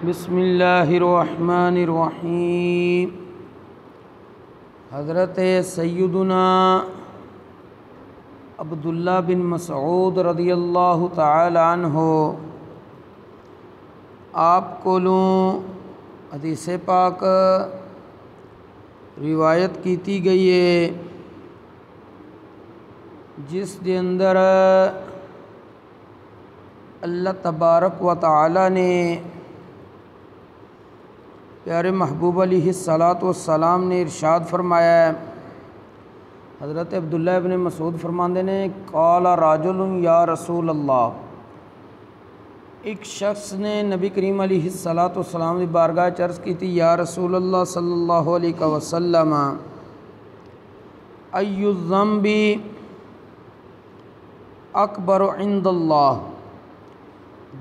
بسم اللہ الرحمن الرحیم۔ حضرت سیدنا عبداللہ بن مسعود رضی اللہ تعالی عنہ آپ کو حدیث پاک روایت کیتی گئی ہے جس دے اندر اللہ تبارک و تعالی نے پیارے محبوب علیہ السلام نے ارشاد فرمایا ہے۔ حضرت عبداللہ ابن مسعود فرماندے نے قال راجل یا رسول اللہ، ایک شخص نے نبی کریم علیہ السلام کی بارگاہ عرض کی تھی، یا رسول اللہ صلی اللہ علیہ وسلم، ای الذنب اکبر عند اللہ،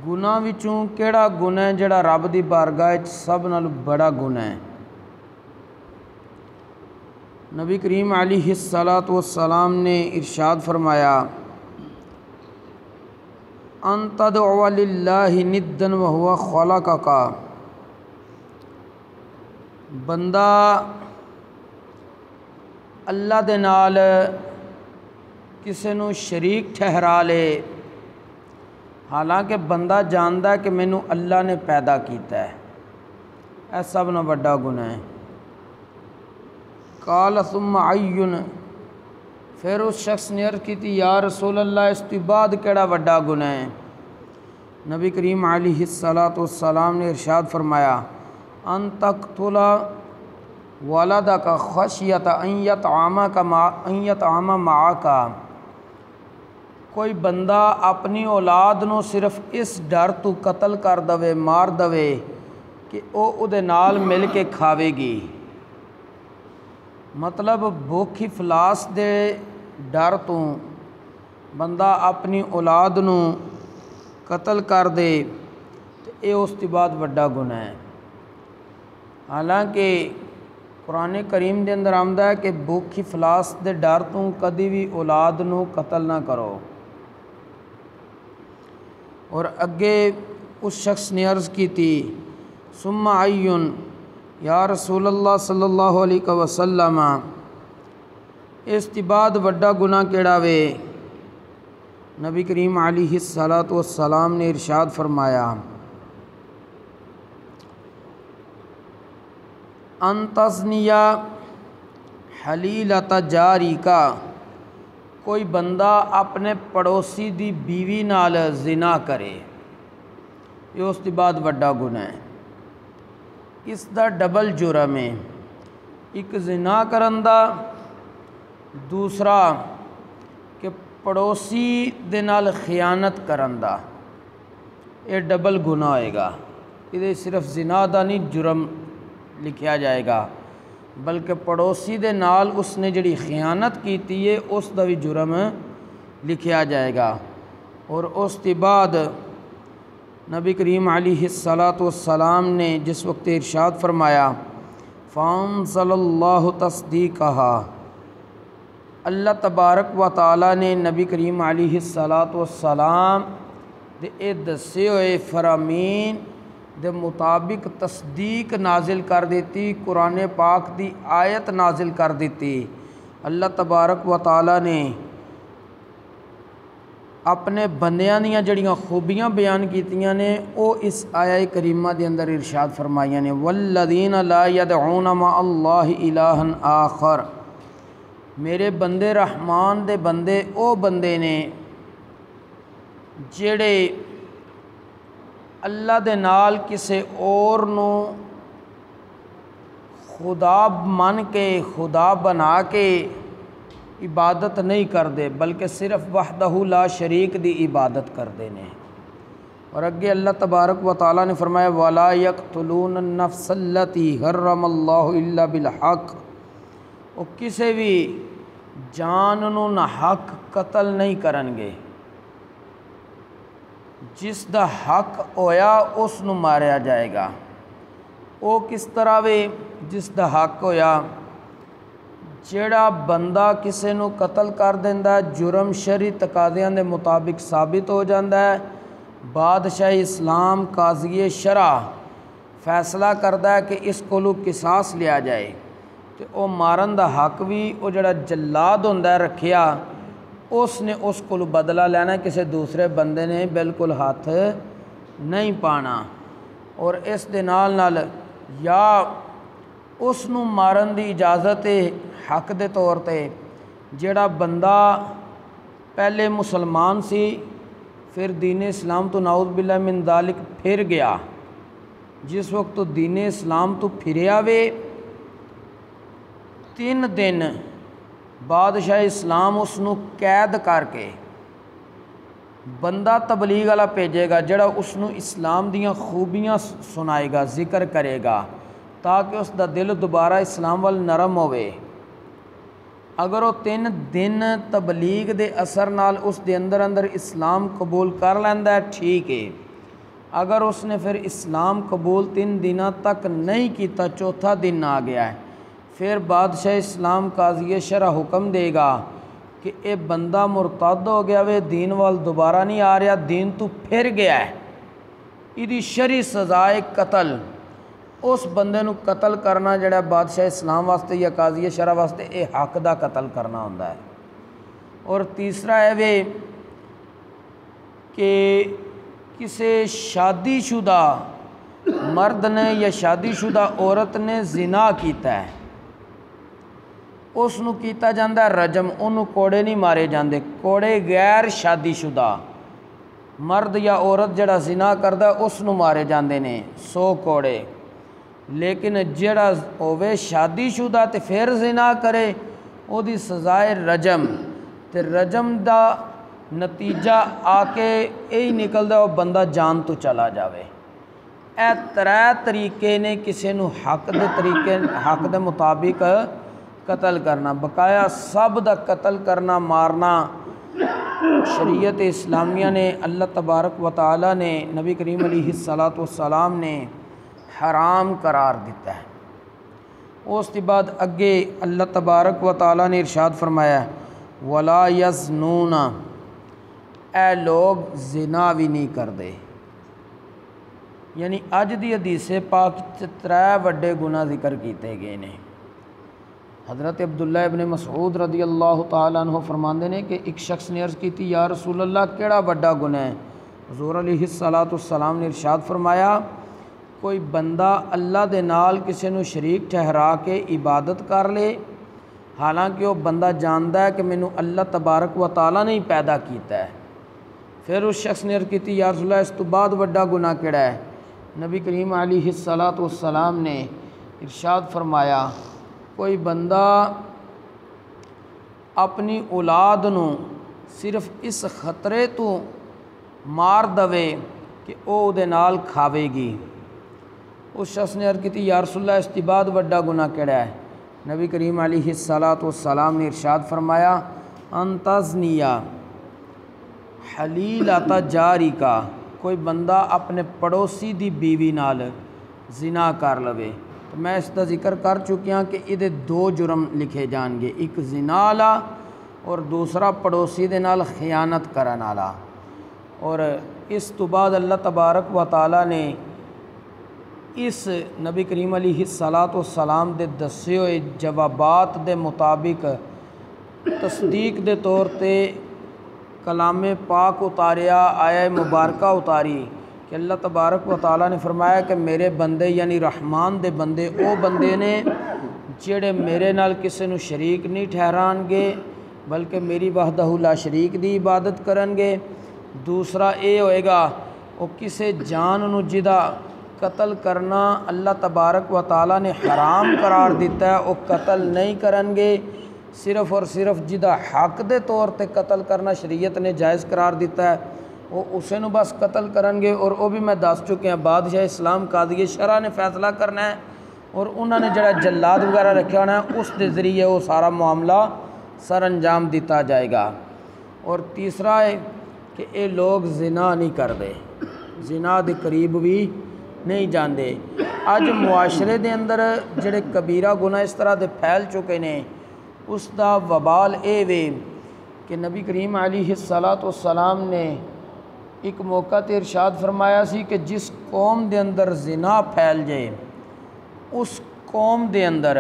گناہ وچوں کیڑا گناہ ہے جڑا رب دی بارگاہ سب نال بڑا گناہ ہے؟ نبی کریم علیہ السلام نے ارشاد فرمایا، ان تدعو للہ ندا وہو خلقک، بندہ اللہ دے نال کسے نو شریک ٹھہرا لے حالانکہ بندہ جاندا ہے کہ مینوں اللہ نے پیدا کیتا ہے، اے سب نہ بڑا گناہ ہے۔ قال ثم عین، پھر اس شخص نے عرض کی تھی، یا رسول اللہ اس کے بعد کیڑا بڑا گناہ ہے؟ نبی کریم علیہ السلام نے ارشاد فرمایا، ان تقتل ولدک خشیۃ ان یطعم معک، کوئی بندہ اپنی اولاد نو صرف اس ڈر تو قتل کر دے، مار دے کہ او دے نال مل کے کھاوے گی، مطلب بھوک افلاس دے ڈر تو بندہ اپنی اولاد نو قتل کر دے تو یہ اس کے بعد بڑا گناہ ہے۔ حالانکہ قرآن کریم دے اندر آمدا ہے کہ بھوک افلاس دے ڈر تو کدی بھی اولاد نو قتل نہ کرو۔ اور اگے اس شخص نے عرض کی تھی، ثم عین، یا رسول اللہ صلی اللہ علیہ وسلم اس کے بعد بڑا گناہ کیڑا وے؟ نبی کریم علیہ السلام نے ارشاد فرمایا، ان تزنی حلیلۃ جاریک، کوئی بندہ اپنے پڑوسی دی بیوی نال زنا کرے، یہ اس کے بعد بڑا گناہ ہے۔ اس دا ڈبل جرم ہے، ایک زنا کرن دا، دوسرا کہ پڑوسی دے نال خیانت کرن دا، یہ ڈبل گناہ ہوئے گا۔ یہ صرف زنا دا نہیں جرم لکھیا جائے گا بلکہ پڑوسی دے نال اس نے جڑی خیانت کیتی ہے اس دا بھی جرم لکھیا جائے گا۔ اور اس کے بعد نبی کریم علیہ السلام نے جس وقت ارشاد فرمایا، فانزل اللہ تصدیقہا، اللہ تبارک و تعالی نے نبی کریم علیہ السلام دے اے دسے ہوئے فرامین دے مطابق تصدیق نازل کر دیتی، قرآن پاک دی آیت نازل کر دیتی۔ اللہ تبارک و تعالی نے اپنے بندیاں دیاں جڑیاں خوبیاں بیان کیتیاں نے او اس آیہ کریمہ دے اندر ارشاد فرمائیاں نے، والذین لا یدعون مع اللہ الہا آخر، میرے بندے رحمان دے بندے او بندے نے جڑے اللہ دے نال کسے اور نو خدا من کے، خدا بنا کے عبادت نہیں کردے بلکہ صرف وحدہ لا شریک دی عبادت کردے نے۔ اور اگے اللہ تبارک و تعالیٰ نے فرمایا، وَلَا يَقْتُلُونَ النَّفْسَ الَّتِي حَرَّمَ اللَّهُ إِلَّا بِالْحَقِّ، وہ کسے بھی جان نو نہ حق قتل نہیں کرن گے، جس دا حق ہویا اس نو ماریا جائے گا۔ وہ کس طرح وے جس دا حق ہویا؟ جیڑا بندہ کسے نو قتل کر دیندا جرم شرعی تقاضیاں دے مطابق ثابت ہو جاندا ہے، بادشاہ اسلام قاضی شرع فیصلہ کردا ہے کہ اس کولو قصاص لیا جائے تے او مارن دا حق بھی او جڑا جلاد ہوندا ہے رکھیا اس نے اس کولو بدلہ لینا، کسی دوسرے بندے نے بالکل ہاتھ نہیں پانا۔ اور اس دے نال یا اس نو مارن دی اجازت ہے حق دے طور تے جڑا بندہ پہلے مسلمان سی پھر دین اسلام تو نعوذ باللہ من ذالک پھر گیا، جس وقت تو دین اسلام تو پھریا وے 3 دن بادشاہ اسلام اس نو قید کر کے بندہ تبلیغ والا بھیجے گا جڑا اس نو اسلام دیاں خوبیاں سنائے گا، ذکر کرے گا تاکہ اس دا دل دوبارہ اسلام وال نرم ہوئے۔ اگر وہ 3 دن تبلیغ دے اثر نال اس دے اندر اسلام قبول کر لیندا ہے ٹھیک ہے، اگر اس نے پھر اسلام قبول 3 دنوں تک نہیں کیتا، چوتھا دن آ گیا ہے، پھر بادشاہ اسلام قاضی شرع حکم دے گا کہ اے بندہ مرتد ہو گیا وے، دین وال دوبارہ نہیں آ رہا، دین تو پھر گیا ہے، ایدی شرعی سزا ہے قتل۔ اس بندے نو قتل کرنا جڑا بادشاہ اسلام واسطے یا قاضی شرع واسطے اے حق دا قتل کرنا ہوندا ہے۔ اور تیسرا ہے وے کہ کسی شادی شدہ مرد نے یا شادی شدہ عورت نے زنا کیتا ہے، اس نو کیتا جاندہ ہے رجم، انہوں کوڑے نہیں مارے جاندے، کوڑے غیر شادی شدہ مرد یا عورت جڑا زنا کردا ہے اس نو مارے جاندے نے 100 کوڑے، لیکن جڑا ہووے شادی شدہ تے پھر زنا کرے او دی سزائے رجم، تے رجم دا نتیجہ آ کے یہی نکلدا وہ بندہ جان تو چلا جاوے۔ اے 3 طریقے نے کسی نو حق دے مطابق قتل کرنا، بقایا سب دا قتل کرنا مارنا شریعت اسلامیہ نے، اللہ تبارک و تعالی نے، نبی کریم علیہ السلام نے حرام قرار دیتا ہے۔ اس کے بعد اگے اللہ تبارک و تعالی نے ارشاد فرمایا وَلَا يَزْنُونَ، اے لوگ زنا بھی نہیں کردے، یعنی اج دی حدیث پاک 3 وڈے گناہ ذکر کیتے گئے نے۔ حضرت عبداللہ ابن مسعود رضی اللہ تعالیٰ عنہ فرماندے نے کہ ایک شخص نے عرض کی تھی یا رسول اللہ کیڑا بڑا گناہ ہے؟ حضور علیہ السلام نے ارشاد فرمایا کوئی بندہ اللہ دے نال کسی نو شریک ٹھہرا کے عبادت کر لے حالانکہ وہ بندہ جاندا ہے کہ مینوں اللہ تبارک و تعالیٰ نے ہی پیدا کیتا ہے۔ پھر اس شخص نے عرض کی تھی یا رسول اللہ اس تو بعد بڑا گناہ کیڑا ہے؟ نبی کریم علیہ السلام نے ارشاد فرمایا کوئی بندہ اپنی اولاد نو صرف اس خطرے تو مار دوے کہ او دے نال کھاوے گی۔ اس شخص نے عرض کی تھی یا رسول اللہ اس کے بعد بڑا گناہ کیڑا ہے؟ نبی کریم علیہ السلام نے ارشاد فرمایا انتزنیا حلیلۃ جاری کا، کوئی بندہ اپنے پڑوسی دی بیوی نال زنا کر لوے۔ تو میں اس کا ذکر کر چکیا کہ یہ 2 جرم لکھے جان گے، ایک زنا والا اور دوسرا پڑوسی دے نال خیانت کرن والا۔ اور اس تو بعد اللہ تبارک و تعالی نے اس نبی کریم علیہ السلام دے دسے ہوئے جوابات دے مطابق تصدیق دے طور تے کلام پاک اتاریا، آیہ مبارکہ اتاری کہ اللہ تبارک و تعالیٰ نے فرمایا کہ میرے بندے یعنی رحمان دے بندے او بندے نے جڑے میرے نال کسی نو شریک نہیں ٹھہران گے بلکہ میری وحدہ لا شریک دی عبادت کرن گے۔ دوسرا اے ہوئے گا وہ کسی جان نو جدا قتل کرنا اللہ تبارک و تعالیٰ نے حرام قرار دیتا ہے وہ قتل نہیں کرن گے، صرف اور صرف جدا حق دے طور تے قتل کرنا شریعت نے جائز قرار دیتا ہے وہ اسے نو بس قتل کرن گے۔ اور وہ بھی میں دس چکے ہیں بادشاہ اسلام قاضی شرع نے فیصلہ کرنا ہے اور انہوں نے جڑا جلاد وغیرہ رکھا ہونا ہے اس دے ذریعے وہ سارا معاملہ سر انجام دیتا جائے گا۔ اور تیسرا ہے کہ اے لوگ زنا نہیں کردے، زنا دے قریب بھی نہیں جاندے۔ اج معاشرے دے اندر جڑے کبیرہ گناہ اس طرح دے پھیل چکے نے اس دا وبال اے وے کہ نبی کریم علیہ السلام نے ایک موقع تے ارشاد فرمایا سی کہ جس قوم دے اندر زنا پھیل جائے اس قوم دے اندر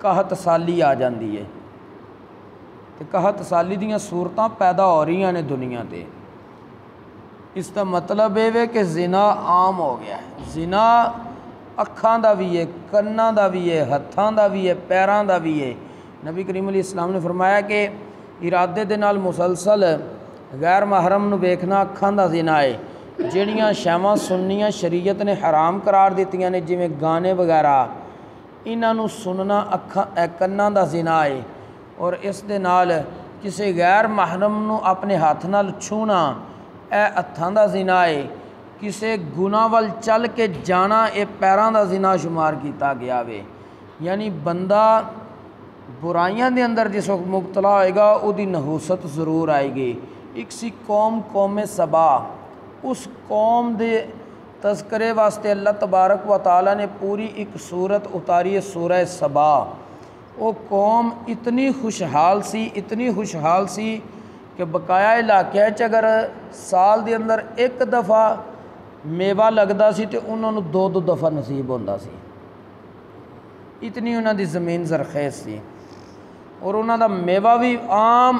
قحط سالی آ جاندی ہے، تے قحط سالی دیاں صورتاں پیدا ہو رہی ہیں دنیا تے۔ اس کا مطلب یہ ہے کہ زنا عام ہو گیا ہے۔ زنا اکھاں دا بھی ہے، کناں دا بھی ہے، ہتھاں دا بھی ہے، پیراں دا بھی ہے۔ نبی کریم علیہ السلام نے فرمایا کہ ارادے دے نال مسلسل غیر محرم نو ویکھنا اکھاں دا زنا ہے۔ جڑیاں شیواں سننیاں شریعت نے حرام قرار دیتیاں نے جویں گانے وغیرہ، انہاں نو سننا کناں دا زنا ہے، اور اس دے نال کسی غیر محرم نو اپنے ہاتھ نال چھونا اے ہتھاں دا زنا ہے۔ کسی گناہ ول چل کے جانا اے پیراں دا زنا شمار کیتا گیا وے۔ یعنی بندہ برائیاں دے اندر جس وقت مبتلا ہوئے گا او دی نحوست ضرور آئے گی۔ ایک سی قوم سبا، اس قوم دے تذکرے واسطے اللہ تبارک و تعالیٰ نے پوری ایک صورت اتاری ہے، سورہ سبا۔ وہ قوم اتنی خوشحال سی کہ بقایا علاقے اگر سال دے اندر ایک دفعہ میوہ لگدا سی تو انہوں نے دو دفعہ نصیب ہوندا سی، اتنی انہوں دی زمین زرخیز سی، اور انہوں دا میوہ بھی عام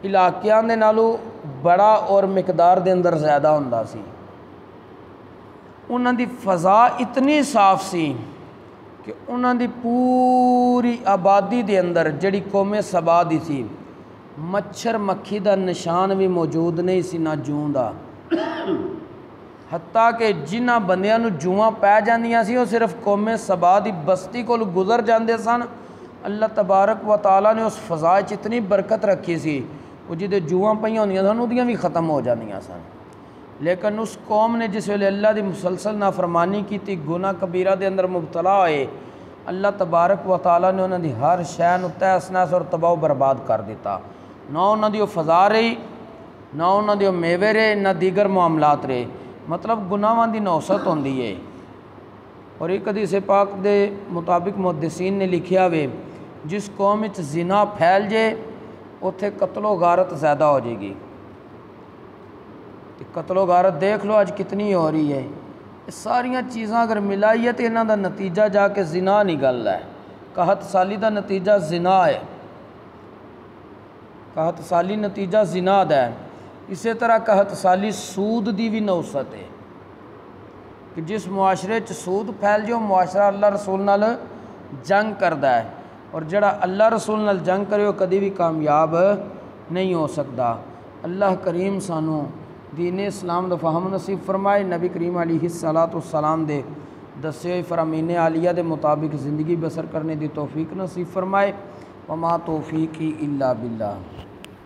علاقیاں دے نالوں بڑا اور مقدار دے اندر زیادہ ہوندا سی۔ انہوں دی فضا اتنی صاف سی کہ انہوں دی پوری آبادی دے اندر جڑی قوم سبا دی سی مچھر مکھی دا نشان بھی موجود نہیں سی، نہ جوں دا، حتیٰ کہ جنہ بندیاں نو جواں پی جاندیاں سی وہ صرف قوم سبا دی بستی کو گزر جاندے سن۔ اللہ تبارک و تعالیٰ نے اس فضا وچ اتنی برکت رکھی سی، وہ جدے جواں پئیاں ہوندیاں سن اودیاں بھی ختم ہو جاندیاں سن۔ لیکن اس قوم نے جس ویلے اللہ دی مسلسل نافرمانی کیتی، گناہ کبیرہ دے اندر مبتلا ہوئے، اللہ تبارک و تعالیٰ نے انہاں دی ہر شے نو تہس نہس اور تباہ و برباد کر دیتا۔ نہ انہاں دی وہ فضا رہی، نہ انہاں دی وہ میوے رہے، نہ دیگر معاملات رہے۔ مطلب گناہاں دی نوست ہوندی ہے۔ اور ایک حدیث پاک دے مطابق محدثین نے لکھیا وے جس قوم وچ زنا پھیل جائے اتھے قتل و غارت زیادہ ہو جائے گی۔ قتل و غارت دیکھ لو آج کتنی ہو رہی ہے۔ یہ ساریاں چیزاں اگر ملائیے تو انہاں دا نتیجہ جا کے زنا نکل ہے۔ قحط سالی دا نتیجہ زنا ہے، قحط سالی نتیجہ زنا دا ہے۔ اسی طرح قحط سالی سود دی بھی نوست ہے کہ جس معاشرے چ سود پھیل جو معاشرہ اللہ رسول نال جنگ کردا ہے، اور جڑا اللہ رسول نال جنگ کرے وہ کدی بھی کامیاب نہیں ہو سکتا۔ اللہ کریم سانو دین اسلام دا فہم نصیب فرمائے، نبی کریم علیہ السلام دے دسے ہوئے فرامین عالیہ دے مطابق زندگی بسر کرنے دی توفیق نصیب فرمائے۔ وما توفیقی الا باللہ۔